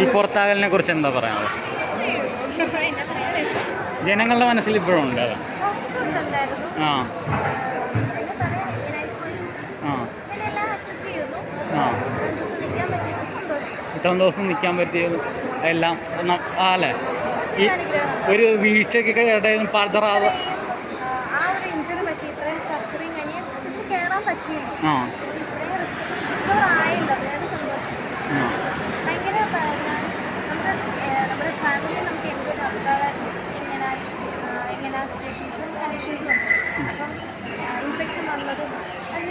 ഈ പുറത്താകലിനെ കുറിച്ച് എന്താ പറയാനുള്ളത്? ജനങ്ങളുടെ മനസ്സിൽ ഇപ്പോഴും ഉണ്ട് അത്. ആ ആ ഇത്രയും ദിവസം നിൽക്കാൻ പറ്റിയത് എല്ലാം അല്ലേ? ഈ ഒരു വീഴ്ചയ്ക്ക് ഇടയിൽ പാർദ്ധറാതെ നമ്മുടെ ഫാമിലിയിൽ നമുക്ക് എന്തൊരു ഭർത്താവ് ഇങ്ങനെ സിറ്റുവേഷൻസും കണ്ടീഷൻസും ഉണ്ട്. അപ്പം ഇൻഫെക്ഷൻ വന്നതും അത്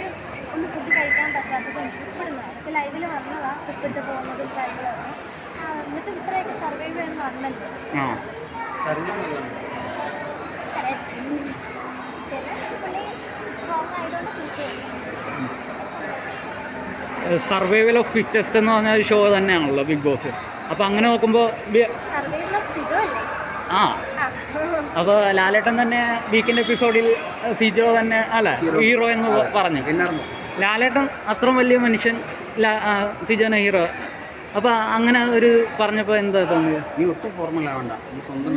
ഒന്ന് ഫുഡ് കഴിക്കാൻ പറ്റാത്തതും ട്രിപ്പിടുന്നതാണ്. അതൊക്കെ ലൈവിൽ വന്നതാണ്, ട്രിപ്പിട്ട് പോകുന്നതും കാര്യങ്ങളൊക്കെ. എന്നിട്ട് ഇത്രയൊക്കെ സർവൈവ് ചെയ്യാൻ വന്നല്ലോ. പുള്ളി സ്ട്രോങ് ആയതുകൊണ്ട് തിരിച്ചു. സർവൈവൽ ഓഫ് ഫിറ്റസ്റ്റ് എന്ന് പറഞ്ഞ ഒരു ഷോ തന്നെയാണല്ലോ ബിഗ് ബോസ്. അപ്പോൾ അങ്ങനെ നോക്കുമ്പോൾ ആ അപ്പോൾ ലാലേട്ടൻ തന്നെ വീക്കെൻഡ് എപ്പിസോഡിൽ സിജോ തന്നെ അല്ല ഹീറോ എന്ന് പറഞ്ഞു. ലാലേട്ടൻ അത്ര വലിയ മനുഷ്യൻ, സിജോനെ ഹീറോ. അപ്പോൾ അങ്ങനെ ഒരു പറഞ്ഞപ്പോൾ എന്താ തോന്നിയത്? നീ ഒട്ടും ഫോർമൽ ആവണ്ട, നീ സ്വന്തം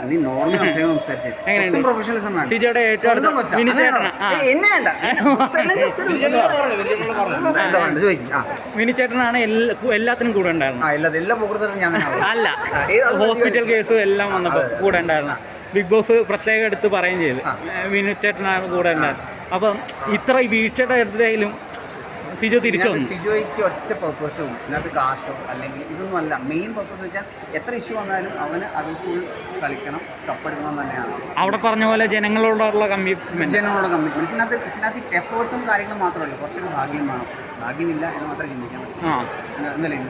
നീ നോർമൽ എങ്ങനെയാണ് സിജോയുടെ ഏറ്റവും മിനിച്ചേട്ടനാണ് എല്ലാത്തിനും കൂടെ ഉണ്ടായിരുന്നു. അല്ല, ഹോസ്പിറ്റൽ കേസും എല്ലാം വന്നപ്പോൾ കൂടെ ഉണ്ടായിരുന്നു. ബിഗ് ബോസ് പ്രത്യേകം എടുത്ത് പറയുകയും ചെയ്തു മിനിച്ചേട്ടനാണ് കൂടെ ഉണ്ടായിരുന്നു. അപ്പം ഇത്ര വീഴ്ചയുടെ ഇടയിലും സിജോ തിരിച്ചു വന്നു. സിജോയ്ക്ക് ഒറ്റ പർപ്പസും ഇതിനകത്ത് കാശോ അല്ലെങ്കിൽ ഇതൊന്നും അല്ല. മെയിൻ പർപ്പസ് വെച്ചാൽ എത്ര ഇഷ്യൂ വന്നാലും അവന് അത് ഫുൾ കളിക്കണം, കപ്പെടുക്കണം തന്നെയാണ്. അവിടെ പറഞ്ഞ പോലെ ജനങ്ങളോടുള്ള കമ്മിറ്റ്മെന്റ് ഇതിനകത്ത് എഫേർട്ടും കാര്യങ്ങളും മാത്രമല്ല, കുറച്ചൊക്കെ ഭാഗ്യം വേണം. ഭാഗ്യമില്ല എന്ന് മാത്രമേ ചിന്തിക്കാൻ പറ്റും. എന്തായാലും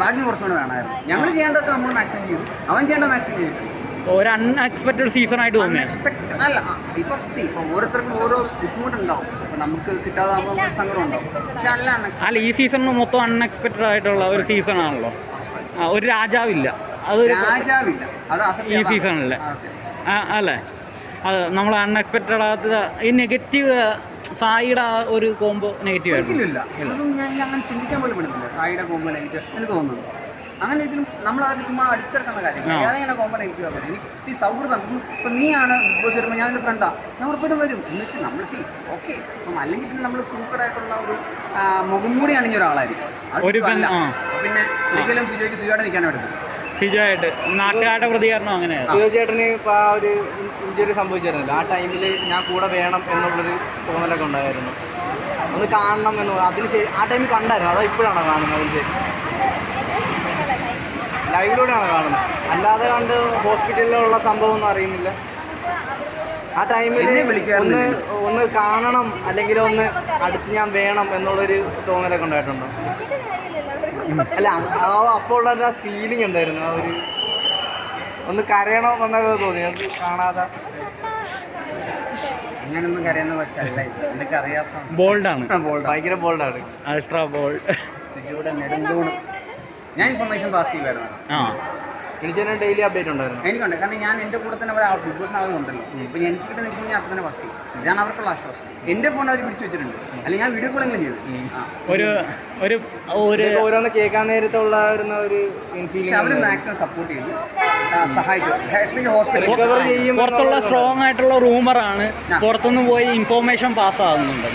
ഭാഗ്യം കുറച്ചുകൂടെ വേണമായിരുന്നു. ഞങ്ങൾ ചെയ്യേണ്ടതൊക്കെ നമ്മൾ മാക്സിമം ചെയ്തു, അവൻ ചെയ്യേണ്ട മാക്സിമം ചെയ്തിട്ടുണ്ട്. ഒരു അൺഎക്സ്പെക്റ്റഡ് സീസൺ ആയിട്ട് തോന്നി. അല്ല, ഇപ്പം ഓരോരുത്തർക്കും ഓരോ ബുദ്ധിമുട്ടുണ്ടാവും. അപ്പം നമുക്ക് കിട്ടാതാകുമ്പോൾ സങ്കടം ഉണ്ടാവും. പക്ഷെ അല്ല, ഈ സീസണിന് മൊത്തം അൺഎക്സ്പെക്റ്റഡ് ആയിട്ടുള്ള ഒരു സീസൺ ആണല്ലോ. ഒരു രാജാവില്ല, അത് രാജാവില്ല, അത് ഈ സീസണിലെ അല്ലേ? അത് നമ്മൾ അൺഎക്സ്പെക്റ്റഡ് ആകാത്ത ഈ നെഗറ്റീവ് സായിയുടെ ഒരു കോംബോ നെഗറ്റീവ് ഒരിക്കലില്ല. അതൊന്നും ഞാൻ അങ്ങനെ ചിന്തിക്കാൻ പോലും പറ്റുന്നില്ല. സായിയുടെ കോംബോ നെഗറ്റീവ് എനിക്ക് തോന്നുന്നു. അങ്ങനെ ഇതിലും നമ്മൾ അതൊക്കെ ചുമ്മാ അടിച്ചെടുക്കുന്ന കാര്യങ്ങൾ. ഏതെങ്കിലും കോമ്പോ നെഗറ്റീവ് ആകുന്നത് എനിക്ക് സൗഹൃദം. ഇപ്പം നീയാണ് ബിഗ് ബോസ് വരുമ്പോൾ ഞാനൊരു ഫ്രണ്ടാണ്, ഞാൻ ഉറപ്പായിട്ടും വരും എന്ന് വെച്ചാൽ നമ്മൾ ഓക്കെ. അപ്പം അല്ലെങ്കിൽ പിന്നെ നമ്മൾ ക്രൂക്കഡായിട്ടുള്ള ഒരു മുഖം കൂടി അണിഞ്ഞ ഒരാളായിരിക്കും. പിന്നെ ഒരിക്കലും സിജോയുടെ നിൽക്കാൻ എടുക്കും. സിജോയായിട്ട് നാട്ടുകാരുടെ പ്രതികരണം അങ്ങനെയാണ്. സിജോ ചേട്ടന് ഇപ്പോൾ ആ ഒരു ഇഞ്ചുറി സംഭവിച്ചായിരുന്നല്ലോ, ആ ടൈമിൽ ഞാൻ കൂടെ വേണം എന്നുള്ളൊരു തോന്നലൊക്കെ ഉണ്ടായിരുന്നു. ഒന്ന് കാണണം എന്ന് അതിന് ആ ടൈമിൽ കണ്ടായിരുന്നു. അതോ ഇപ്പോഴാണോ കാണുന്നത്? അതിൻ്റെ ലൈവിലൂടെയാണ് കാണുന്നത്, അല്ലാതെ കണ്ട് ഹോസ്പിറ്റലിലുള്ള സംഭവം ഒന്നും അറിയുന്നില്ല. ആ ടൈമിൽ ഒന്ന് കാണണം അല്ലെങ്കിൽ ഒന്ന് അടുത്ത് ഞാൻ വേണം എന്നുള്ളൊരു തോന്നലൊക്കെ ഉണ്ടായിട്ടുണ്ടോ? അല്ല, അപ്പോൾ ഉള്ള ഫീലിംഗ് എന്തായിരുന്നു? ആ ഒരു ഒന്ന് കരയണം എന്നൊക്കെ തോന്നി അത് കാണാതെ? അങ്ങനൊന്നും കരയെന്ന് വെച്ചല്ല, എനിക്ക് അറിയാത്ത ബോൾഡാണ്, ഭയങ്കര ബോൾഡാണ്, അൾട്രാ ബോൾഡ്. സിജോയുടെ നെടുന്തൂണ്. ഞാൻ ഇൻഫർമേഷൻ പാസ് ചെയ്യുമായിരുന്നു. എനിക്ക് ഡെയിലി അപ്ഡേറ്റ് ഉണ്ടായിരുന്നു. എനിക്കുണ്ട്, കാരണം ഞാൻ എൻ്റെ കൂടെ തന്നെ അവിടെ ബിഗ് ബോസിന് ആളുണ്ടല്ലോ. ഇപ്പം എനിക്ക് കിട്ടുന്ന ഇൻഫോർമേഷൻ അപ്പം തന്നെ പാസ് ചെയ്യും. ഇതാണ് അവർക്കുള്ള ആശ്വാസം. എൻ്റെ ഫോൺ അവർ പിടിച്ചു വെച്ചിട്ടുണ്ട്, അല്ലെങ്കിൽ ഞാൻ വീഡിയോ കോളെങ്കിലും ചെയ്തു. ഓരോന്ന് കേൾക്കാൻ നേരത്തുള്ള ഒരു അവർ മാക്സിമം സപ്പോർട്ട് ചെയ്തു, സഹായിച്ചു. ഹോസ്പിറ്റൽ പുറത്തുള്ള സ്ട്രോങ് ആയിട്ടുള്ള റൂമറാണ്, പുറത്തുനിന്ന് പോയി ഇൻഫോർമേഷൻ പാസ്സാകുന്നുണ്ട്.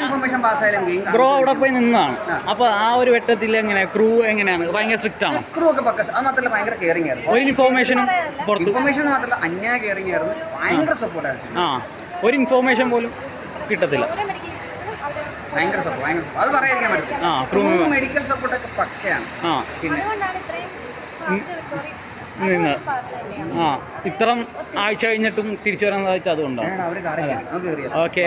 ഇൻഫർമേഷൻ പാസ്സായാലും ബ്രോ അവിടെ പോയി നിന്നാണ്. അപ്പൊ ആ ഒരു വെട്ടത്തിൽ എങ്ങനെ ക്രൂ എങ്ങനെയാണ്? ഭയങ്കര സ്ട്രിക്റ്റ് ആണ്. ക്രൂ ഒക്കെ പക്ക. അത് മാത്രമല്ല ഭയങ്കര കെയറിംഗ് ആയിരുന്നു. ഒരു ഇൻഫോർമേഷൻ മാത്രമല്ല അന്യായ കെയറിംഗ് ആയിരുന്നു, ഭയങ്കര സപ്പോർട്ടായിരുന്നു. ഒരു ഇൻഫോർമേഷൻ പോലും കിട്ടത്തില്ല. ഭയങ്കര സപ്പോർട്ട്, അത് പറയാതിരിക്കാൻ പറ്റില്ല. മെഡിക്കൽ സപ്പോർട്ടൊക്കെ പക്കയാണ്. പിന്നെ ഇത്ര ആഴ്ച കഴിഞ്ഞിട്ടും തിരിച്ചു വരാൻ സാധിച്ചത് അതുകൊണ്ടാണ്. അവർ ഓക്കെ.